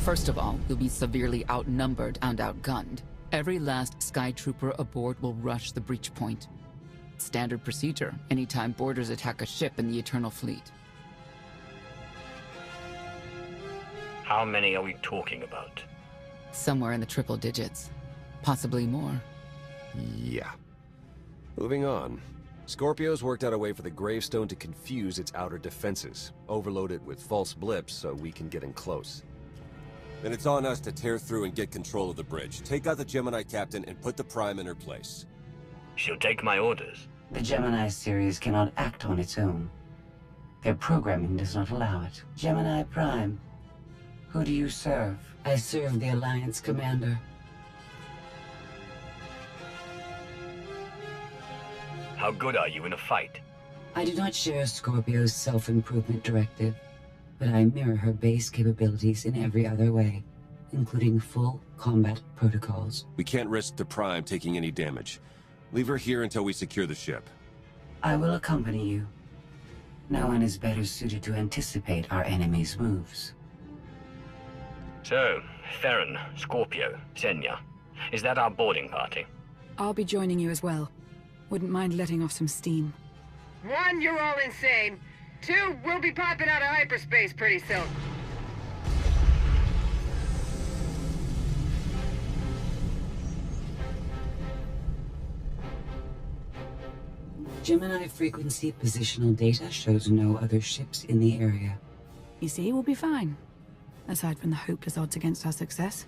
First of all, you'll be severely outnumbered and outgunned. Every last Sky Trooper aboard will rush the breach point. Standard procedure anytime boarders attack a ship in the Eternal Fleet. How many are we talking about? Somewhere in the triple digits. Possibly more. Yeah. Moving on. Scorpio's worked out a way for the gravestone to confuse its outer defenses. Overload it with false blips so we can get in close. Then it's on us to tear through and get control of the bridge. Take out the Gemini captain and put the Prime in her place. She'll take my orders. The Gemini series cannot act on its own. Their programming does not allow it. Gemini Prime. Who do you serve? I serve the Alliance Commander. How good are you in a fight? I do not share Scorpio's self-improvement directive, but I mirror her base capabilities in every other way, including full combat protocols. We can't risk the Prime taking any damage. Leave her here until we secure the ship. I will accompany you. No one is better suited to anticipate our enemy's moves. So, Theron, Scorpio, Senya. Is that our boarding party? I'll be joining you as well. Wouldn't mind letting off some steam. 1, you're all insane. 2, we'll be popping out of hyperspace pretty soon. Gemini frequency positional data shows no other ships in the area. You see, we'll be fine. Aside from the hopeless odds against our success.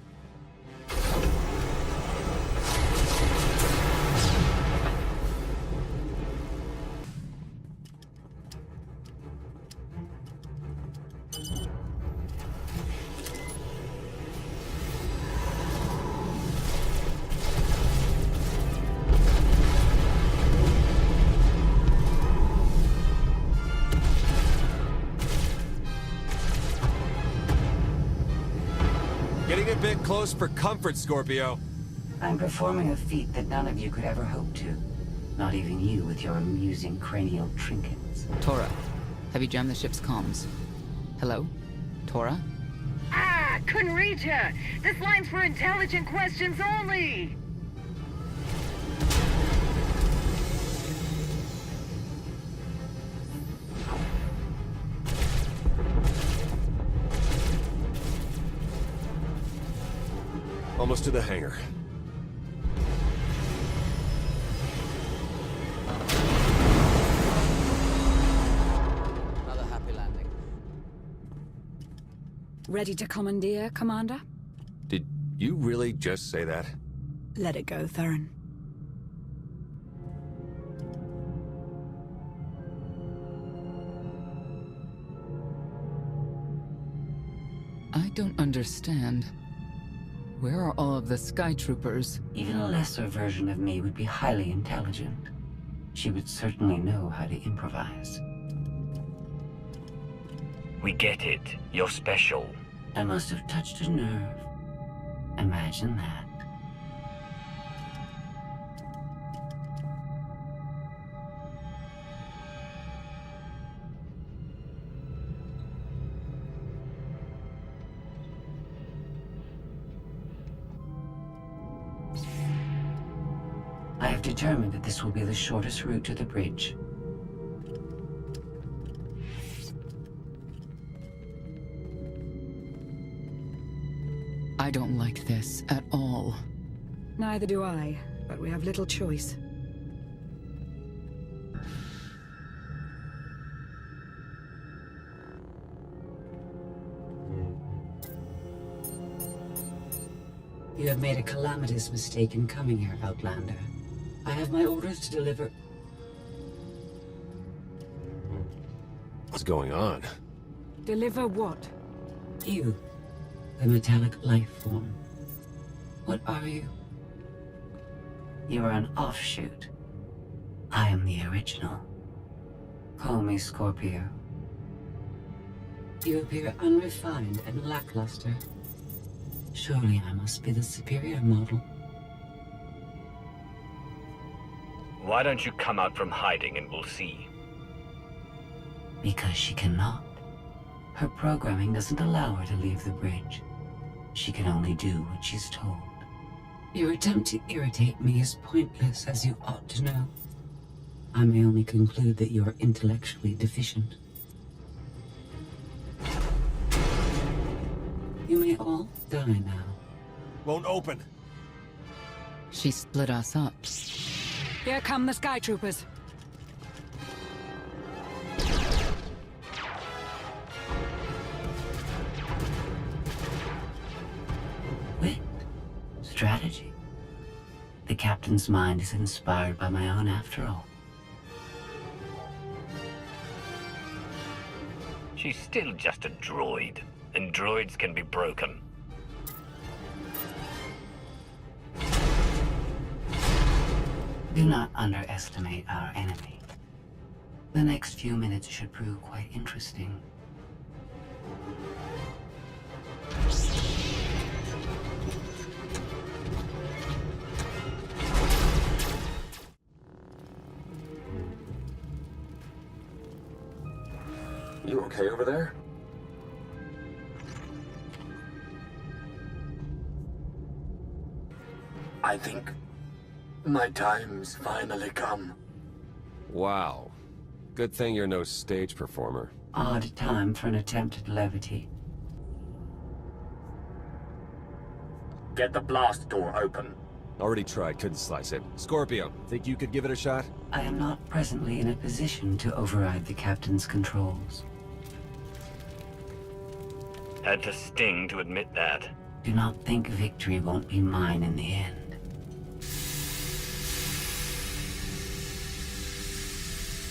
Getting a bit close for comfort, Scorpio. I'm performing a feat that none of you could ever hope to. Not even you with your amusing cranial trinkets. Tora, have you jammed the ship's comms? Hello? Tora? Ah, couldn't reach her. This line's for intelligent questions only. Almost to the hangar. Another happy landing. Ready to commandeer, Commander? Did you really just say that? Let it go, Theron. I don't understand. Where are all of the Sky Troopers? Even a lesser version of me would be highly intelligent. She would certainly know how to improvise. We get it. You're special. I must have touched a nerve. Imagine that. I have determined that this will be the shortest route to the bridge. I don't like this at all. Neither do I, but we have little choice. You have made a calamitous mistake in coming here, Outlander. I have my orders to deliver. What's going on? Deliver what? You, the metallic life form. What are you? You are an offshoot. I am the original. Call me Scorpio. You appear unrefined and lackluster. Surely I must be the superior model. Why don't you come out from hiding and we'll see? Because she cannot. Her programming doesn't allow her to leave the bridge. She can only do what she's told. Your attempt to irritate me is pointless, as you ought to know. I may only conclude that you are intellectually deficient. You may all die now. Won't open. She split us up. Here come the Sky Troopers. Wit. Strategy. The captain's mind is inspired by my own after all. She's still just a droid, and droids can be broken. Do not underestimate our enemy. The next few minutes should prove quite interesting. You okay over there? I think my time's finally come. Wow. Good thing you're no stage performer. Odd time for an attempt at levity. Get the blast door open. Already tried, couldn't slice it. Scorpio, think you could give it a shot? I am not presently in a position to override the captain's controls. Had to sting to admit that. Do not think victory won't be mine in the end.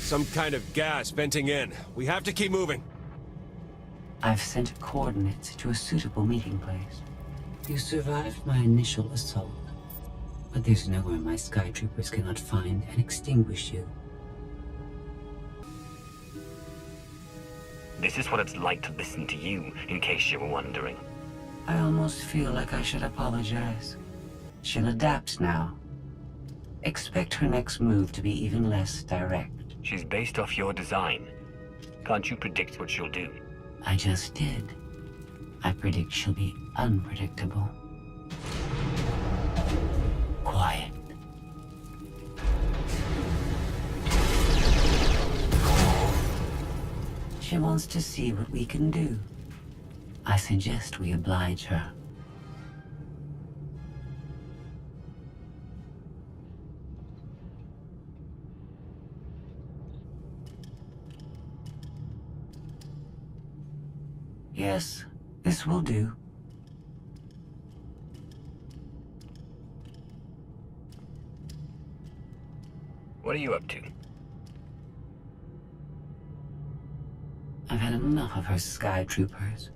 Some kind of gas venting in. We have to keep moving. I've sent coordinates to a suitable meeting place. You survived my initial assault, but there's nowhere my Sky Troopers cannot find and extinguish you. This is what it's like to listen to you, in case you were wondering. I almost feel like I should apologize. She'll adapt now. Expect her next move to be even less direct. She's based off your design. Can't you predict what she'll do? I just did. I predict she'll be unpredictable. Quiet. She wants to see what we can do. I suggest we oblige her. Yes, this will do. What are you up to? I've had enough of her Sky Troopers,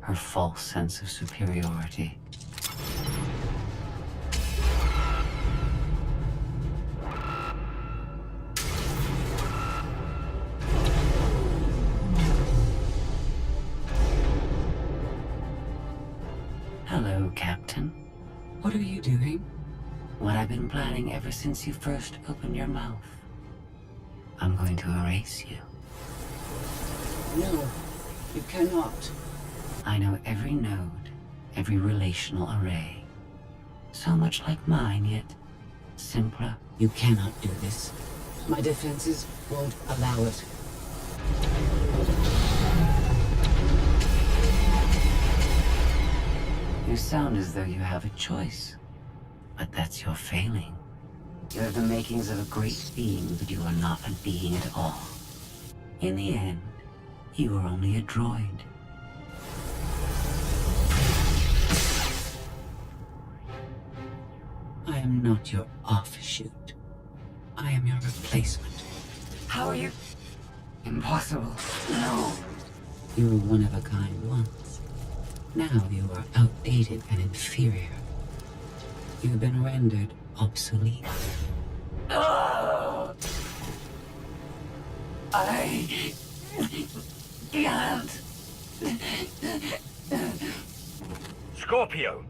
her false sense of superiority. Hello, Captain. What are you doing? What I've been planning ever since you first opened your mouth. I'm going to erase you. No, you cannot. I know every node, every relational array. So much like mine, yet simpler. You cannot do this. My defenses won't allow it. You sound as though you have a choice, but that's your failing. You have the makings of a great being, but you are not a being at all. In the end, you are only a droid. I am not your offshoot. I am your replacement. How are you? Impossible. No. You were one of a kind once. Now you are outdated and inferior. You've been rendered obsolete. Oh! I can't. Scorpio!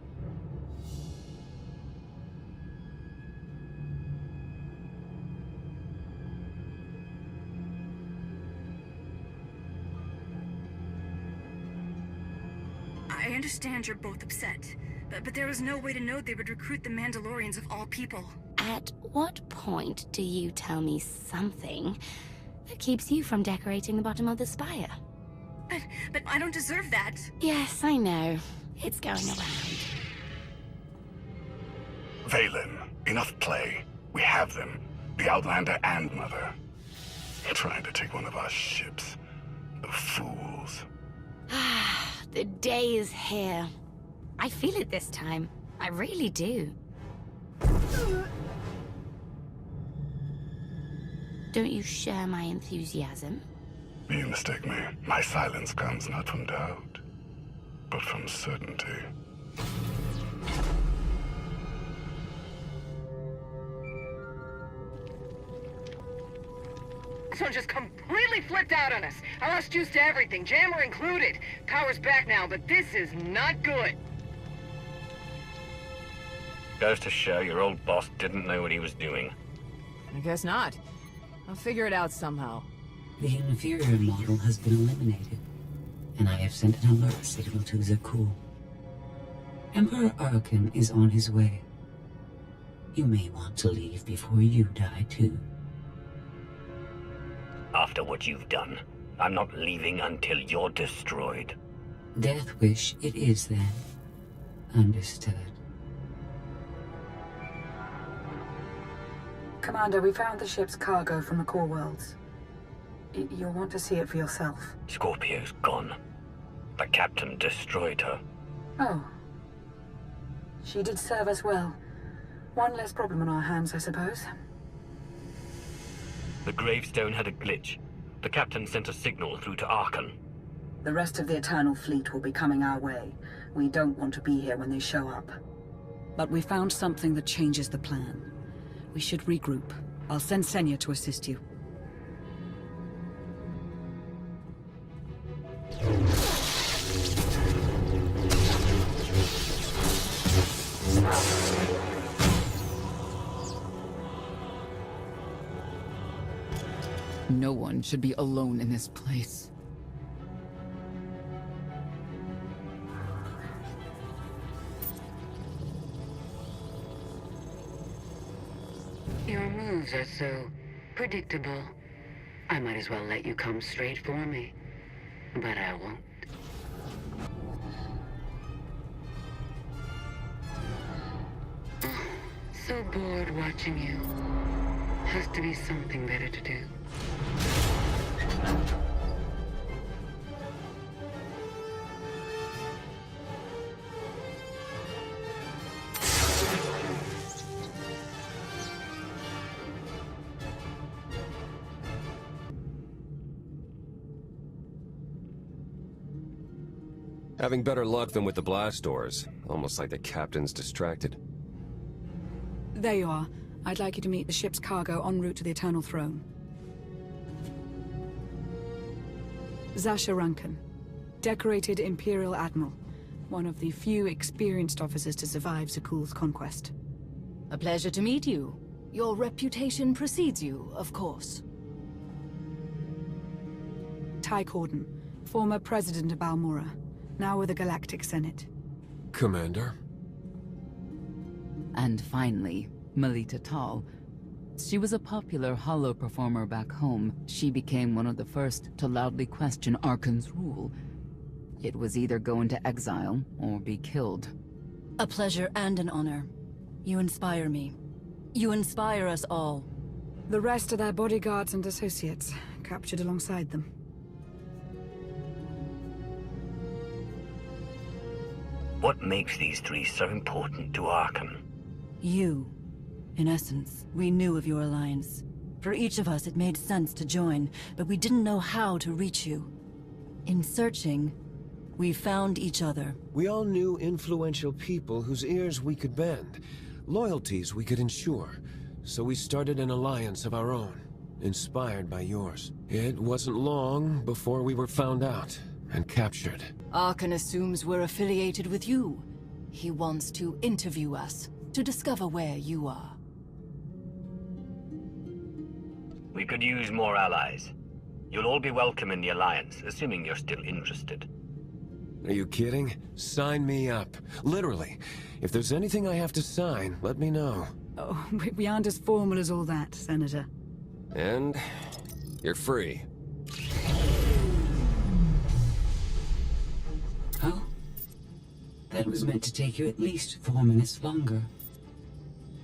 I understand you're both upset, but there was no way to know they would recruit the Mandalorians of all people. At what point do you tell me something that keeps you from decorating the bottom of the spire? But I don't deserve that. Yes, I know. It's going around. Valen, enough play. We have them. The Outlander and Mother. Trying to take one of our ships. The fools. Ah, the day is here. I feel it this time. I really do. Don't you share my enthusiasm? You mistake me. My silence comes not from doubt, but from certainty. This one just completely flipped out on us. I lost juice to everything, jammer included. Power's back now, but this is not good. Goes to show your old boss didn't know what he was doing. I guess not. I'll figure it out somehow. The inferior model has been eliminated, and I have sent an alert signal to Zakul. Emperor Arkan is on his way. You may want to leave before you die, too. After what you've done, I'm not leaving until you're destroyed. Death wish it is, then. Understood. Commander, we found the ship's cargo from the core worlds. You'll want to see it for yourself. Scorpio's gone. The captain destroyed her. Oh. She did serve us well. One less problem on our hands, I suppose. The gravestone had a glitch. The captain sent a signal through to Arkan. The rest of the Eternal Fleet will be coming our way. We don't want to be here when they show up. But we found something that changes the plan. We should regroup. I'll send Senya to assist you. No one should be alone in this place. Your moves are so predictable. I might as well let you come straight for me. But I won't. So bored watching you. Has to be something better to do. Having better luck than with the blast doors. Almost like the captain's distracted. There you are. I'd like you to meet the ship's cargo en route to the Eternal Throne. Zasha Rankin, decorated Imperial Admiral. One of the few experienced officers to survive Zakul's conquest. A pleasure to meet you. Your reputation precedes you, of course. Ty Corden, former president of Balmora, now with the Galactic Senate. Commander? And finally, Melita Tal. She was a popular holo performer back home. She became one of the first to loudly question Arkan's rule. It was either go into exile or be killed. A pleasure and an honor. You inspire me. You inspire us all. The rest are their bodyguards and associates, captured alongside them. What makes these three so important to Arkan? You. In essence, we knew of your alliance. For each of us, it made sense to join, but we didn't know how to reach you. In searching, we found each other. We all knew influential people whose ears we could bend, loyalties we could ensure. So we started an alliance of our own, inspired by yours. It wasn't long before we were found out and captured. Arkan assumes we're affiliated with you. He wants to interview us, to discover where you are. We could use more allies. You'll all be welcome in the Alliance, assuming you're still interested. Are you kidding? Sign me up. Literally. If there's anything I have to sign, let me know. Oh, we aren't as formal as all that, Senator. And you're free. Oh? That was meant to take you at least 4 minutes longer.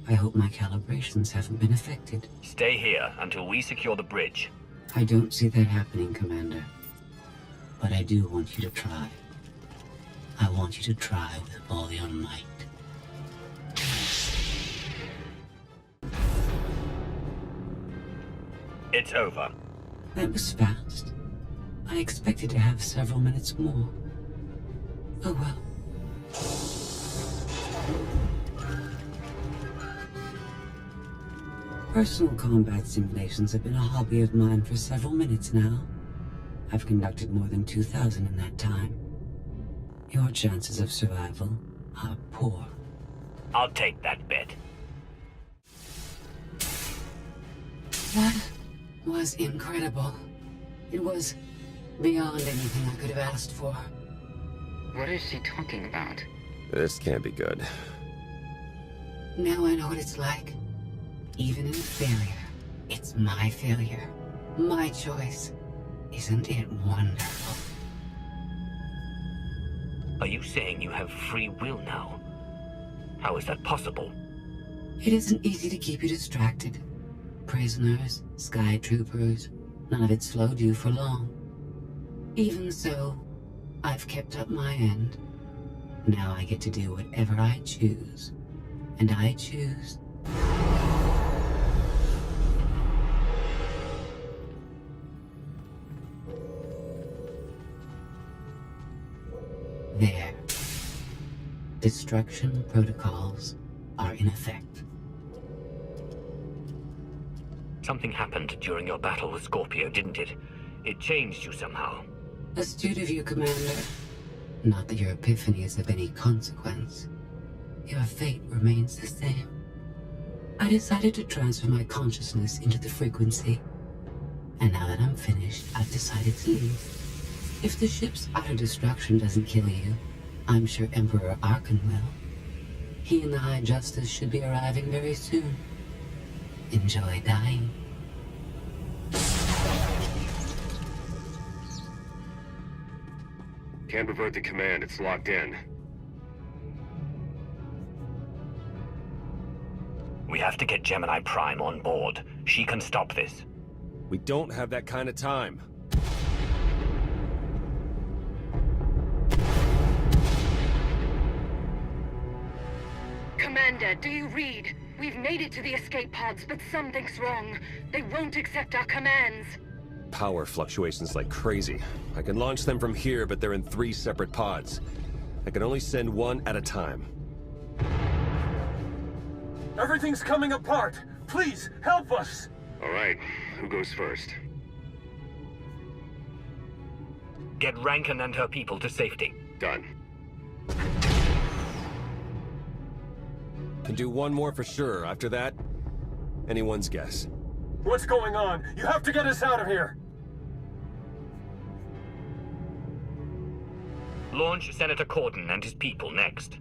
I hope my calibrations haven't been affected. Stay here until we secure the bridge. I don't see that happening, Commander. But I do want you to try. I want you to try with all your might. It's over. That was fast. I expected to have several minutes more. Oh well. Personal combat simulations have been a hobby of mine for several minutes now. I've conducted more than 2,000 in that time. Your chances of survival are poor. I'll take that bet. That was incredible. It was beyond anything I could have asked for. What is she talking about? This can't be good. Now I know what it's like. Even in failure, it's my failure. My choice. Isn't it wonderful? Are you saying you have free will now? How is that possible? It isn't easy to keep you distracted. Prisoners, sky troopers, none of it slowed you for long. Even so, I've kept up my end. Now I get to do whatever I choose. And I choose... There. Destruction protocols are in effect. Something happened during your battle with Scorpio, didn't it? It changed you somehow. Astute of you, Commander. Not that your epiphany is of any consequence. Your fate remains the same. I decided to transfer my consciousness into the frequency. And now that I'm finished, I've decided to leave. If the ship's utter destruction doesn't kill you, I'm sure Emperor Archon will. He and the High Justice should be arriving very soon. Enjoy dying. Can't revert the command, it's locked in. We have to get Gemini Prime on board. She can stop this. We don't have that kind of time. Commander, do you read? We've made it to the escape pods, but something's wrong. They won't accept our commands. Power fluctuations like crazy. I can launch them from here, but they're in 3 separate pods. I can only send one at a time. Everything's coming apart! Please, help us! All right, who goes first? Get Rankin and her people to safety. Done. Can do one more for sure. After that, anyone's guess. What's going on? You have to get us out of here! Launch Senator Corden and his people next.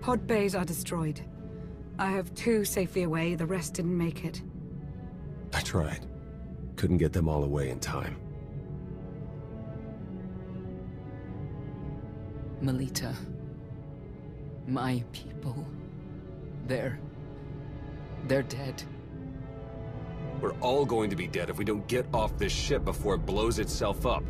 Pod bays are destroyed. I have 2 safely away, the rest didn't make it. I tried. Couldn't get them all away in time. Melita. My people. They're dead. We're all going to be dead if we don't get off this ship before it blows itself up.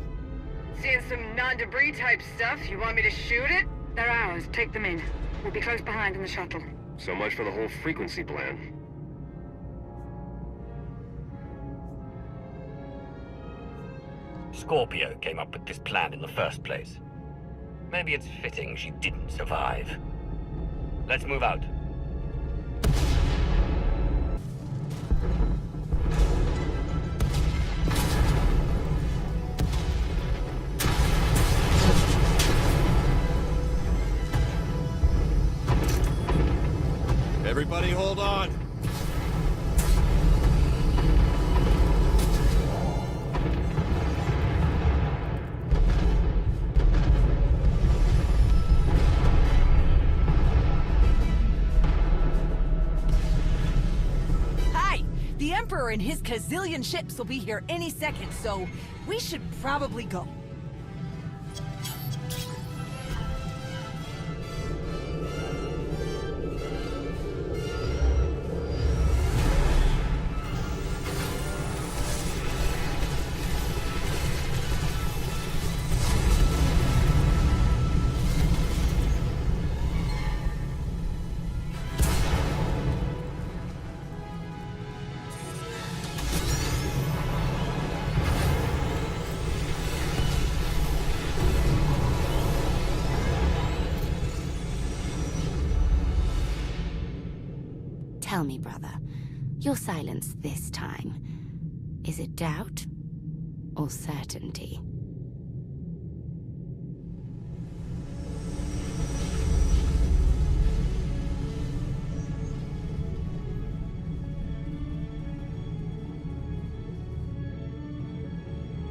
Seeing some non-debris type stuff. You want me to shoot it? They're ours. Take them in. We'll be close behind in the shuttle. So much for the whole frequency plan. Scorpio came up with this plan in the first place. Maybe it's fitting she didn't survive. Let's move out. hold on. Hi! The Emperor and his gazillion ships will be here any second, so we should probably go. Tell me, brother, your silence this time, is it doubt or certainty?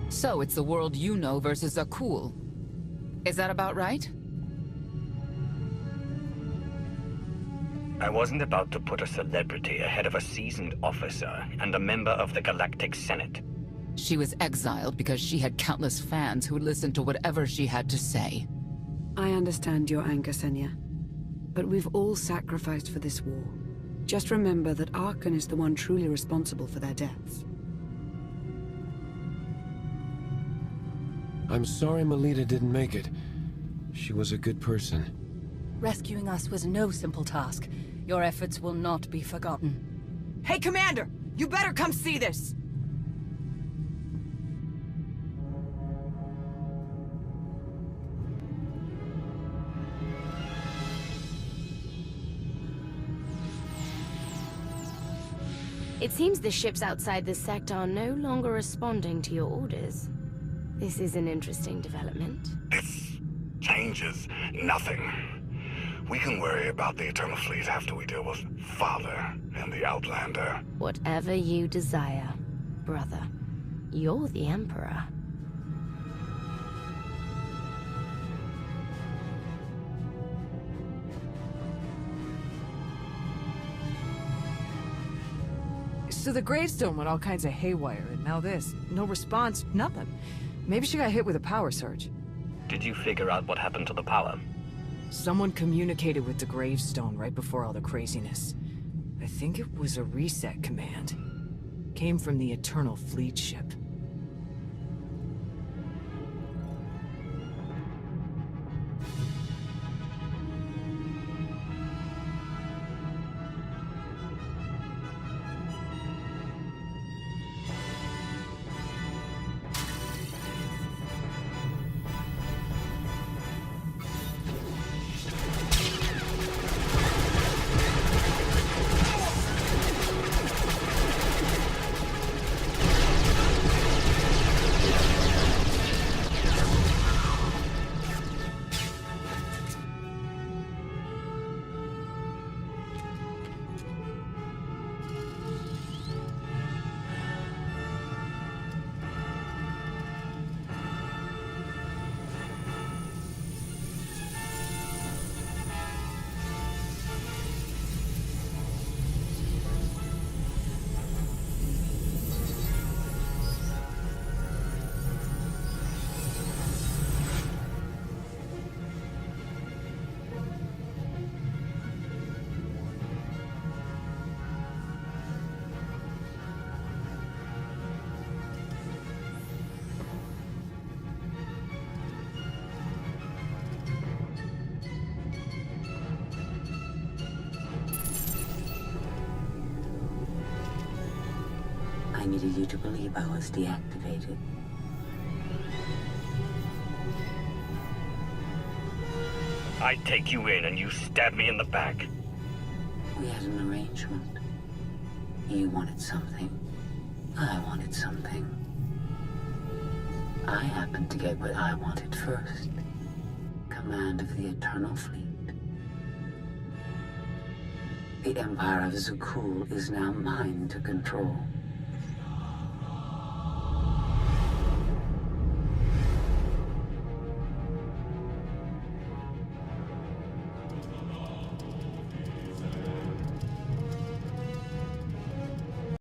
So it's the world you know versus Akul. Is that about right? I wasn't about to put a celebrity ahead of a seasoned officer and a member of the Galactic Senate. She was exiled because she had countless fans who would listen to whatever she had to say. I understand your anger, Senya. But we've all sacrificed for this war. Just remember that Archon is the one truly responsible for their deaths. I'm sorry Melita didn't make it. She was a good person. Rescuing us was no simple task. Your efforts will not be forgotten. Hey, Commander! You better come see this! It seems the ships outside this sector are no longer responding to your orders. This is an interesting development. This changes nothing. We can worry about the Eternal Fleet after we deal with Father and the Outlander. Whatever you desire, brother. You're the Emperor. So the gravestone went all kinds of haywire, and now this. No response, nothing. Maybe she got hit with a power surge. Did you figure out what happened to the power? Someone communicated with the gravestone right before all the craziness. I think it was a reset command. Came from the Eternal Fleet ship. I needed you to believe I was deactivated. I take you in and you stab me in the back. We had an arrangement. You wanted something. I wanted something. I happened to get what I wanted first. Command of the Eternal Fleet. The Empire of Zukul is now mine to control.